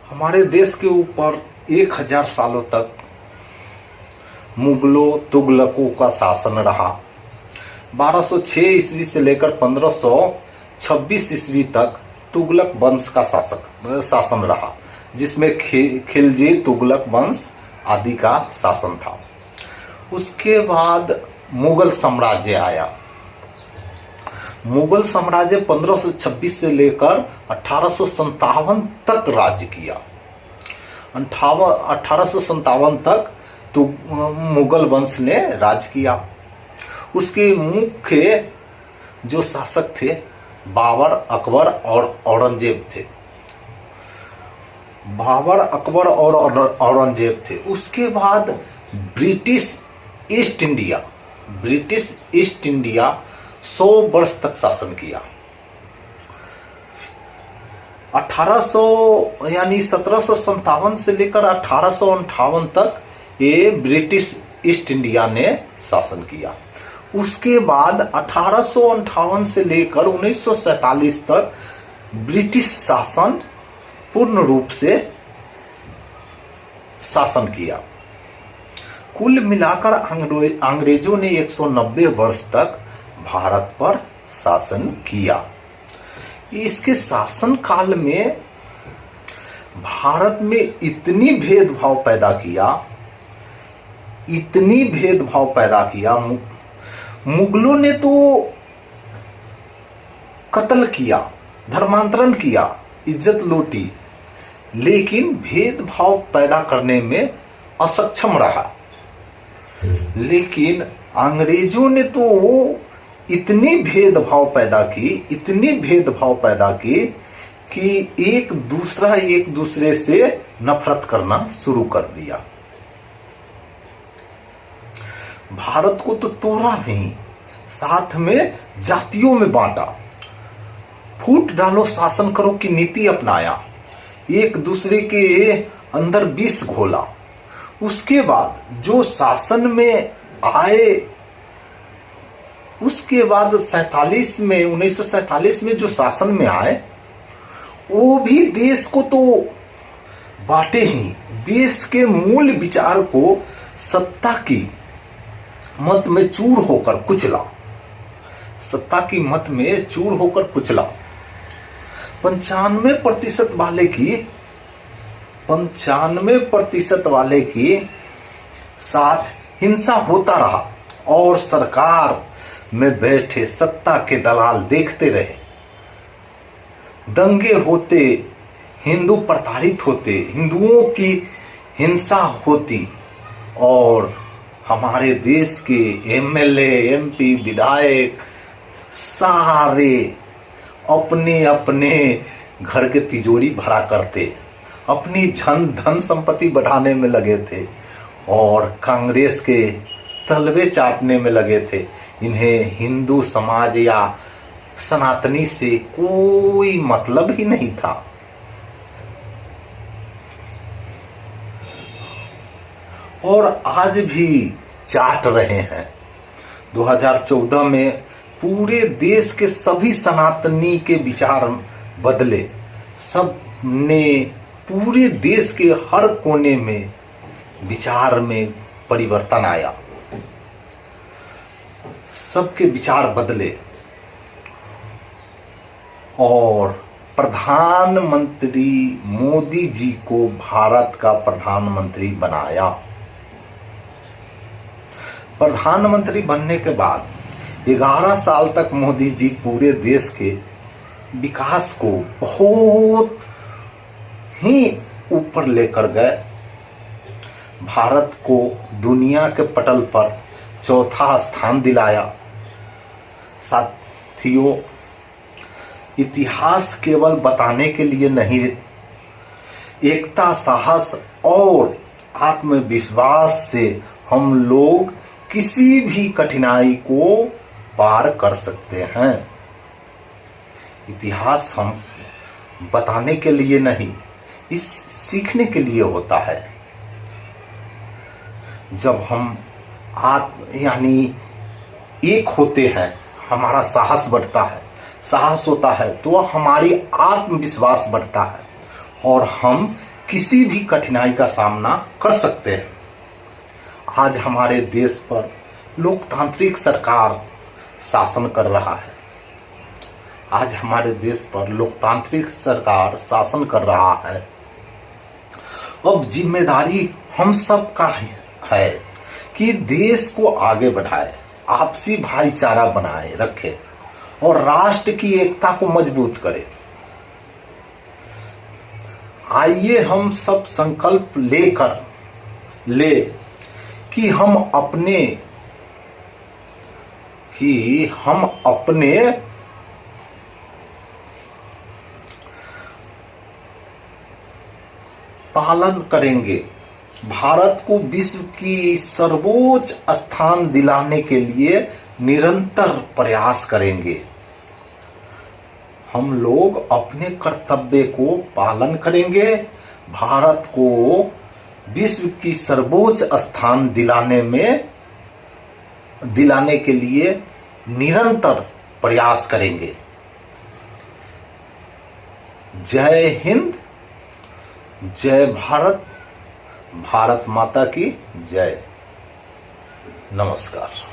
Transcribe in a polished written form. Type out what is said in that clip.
हमारे देश के ऊपर 1000 सालों तक मुगलों तुगलकों का शासन रहा। 1206 ईस्वी से लेकर 1526 ईस्वी तक तुगलक वंश का शासन रहा, जिसमें खिलजी तुगलक वंश आदि का शासन था। उसके बाद मुगल साम्राज्य आया। मुगल साम्राज्य 1526 से लेकर 1857 तक राज्य किया। 1857 तक तो मुगल वंश ने राज किया। उसके मुख्य जो शासक थे बाबर, अकबर और औरंगजेब थे। बाबर, अकबर और औरंगजेब थे। उसके बाद ब्रिटिश ईस्ट इंडिया 100 वर्ष तक शासन किया। 1757 से लेकर 1858 तक ये ब्रिटिश ईस्ट इंडिया ने शासन किया। उसके बाद 1858 से लेकर 1947 तक ब्रिटिश शासन पूर्ण रूप से शासन किया। कुल मिलाकर अंग्रेजों ने 190 वर्ष तक भारत पर शासन किया। इसके शासन काल में भारत में इतनी भेदभाव पैदा किया। मुगलों ने तो कत्ल किया, धर्मांतरण किया, इज्जत लूटी, लेकिन भेदभाव पैदा करने में असक्षम रहा। लेकिन अंग्रेजों ने तो इतनी भेदभाव पैदा की कि एक दूसरे से नफरत करना शुरू कर दिया। भारत को तो तोड़ा नहीं, साथ में जातियों में बांटा। फूट डालो शासन करो की नीति अपनाया। एक दूसरे के अंदर विष घोला। उसके बाद जो शासन में आए, उसके बाद 1947 में जो शासन में आए, वो भी देश को तो बांटे ही, देश के मूल विचार को सत्ता की मत में चूर होकर कुचला। 95% वाले की साथ हिंसा होता रहा और सरकार में बैठे सत्ता के दलाल देखते रहे। दंगे होते, हिंदू प्रताड़ित होते, हिंदुओं की हिंसा होती और हमारे देश के एमएलए, एमपी, विधायक सारे अपने अपने घर के तिजोरी भरा करते, अपनी धन संपत्ति बढ़ाने में लगे थे और कांग्रेस के तलवे चाटने में लगे थे। इन्हें हिंदू समाज या सनातनी से कोई मतलब ही नहीं था। और आज भी चाट रहे हैं। 2014 में पूरे देश के सभी सनातनी के विचार बदले। सब ने पूरे देश के हर कोने में विचार में परिवर्तन आया। सबके विचार बदले और प्रधानमंत्री मोदी जी को भारत का प्रधानमंत्री बनाया। प्रधानमंत्री बनने के बाद 11 साल तक मोदी जी पूरे देश के विकास को बहुत ही ऊपर लेकर गए। भारत को दुनिया के पटल पर चौथा स्थान दिलाया। साथियों, इतिहास केवल बताने के लिए नहीं, एकता, साहस और आत्मविश्वास से हम लोग किसी भी कठिनाई को पार कर सकते हैं। इतिहास हम बताने के लिए नहीं, इस सीखने के लिए होता है। जब हम यानी एक होते हैं, हमारा साहस बढ़ता है। साहस होता है तो हमारी आत्मविश्वास बढ़ता है और हम किसी भी कठिनाई का सामना कर सकते हैं। आज हमारे देश पर लोकतांत्रिक सरकार शासन कर रहा है। आज हमारे देश पर लोकतांत्रिक सरकार शासन कर रहा है। अब जिम्मेदारी हम सब का है कि देश को आगे बढ़ाए, आपसी भाईचारा बनाए रखे और राष्ट्र की एकता को मजबूत करे। आइए हम सब संकल्प ले कि हम अपने पालन करेंगे, भारत को विश्व की सर्वोच्च स्थान दिलाने के लिए निरंतर प्रयास करेंगे। हम लोग अपने कर्तव्य को पालन करेंगे, भारत को विश्व की सर्वोच्च स्थान दिलाने के लिए निरंतर प्रयास करेंगे। जय हिंद, जय भारत, भारत माता की जय। नमस्कार।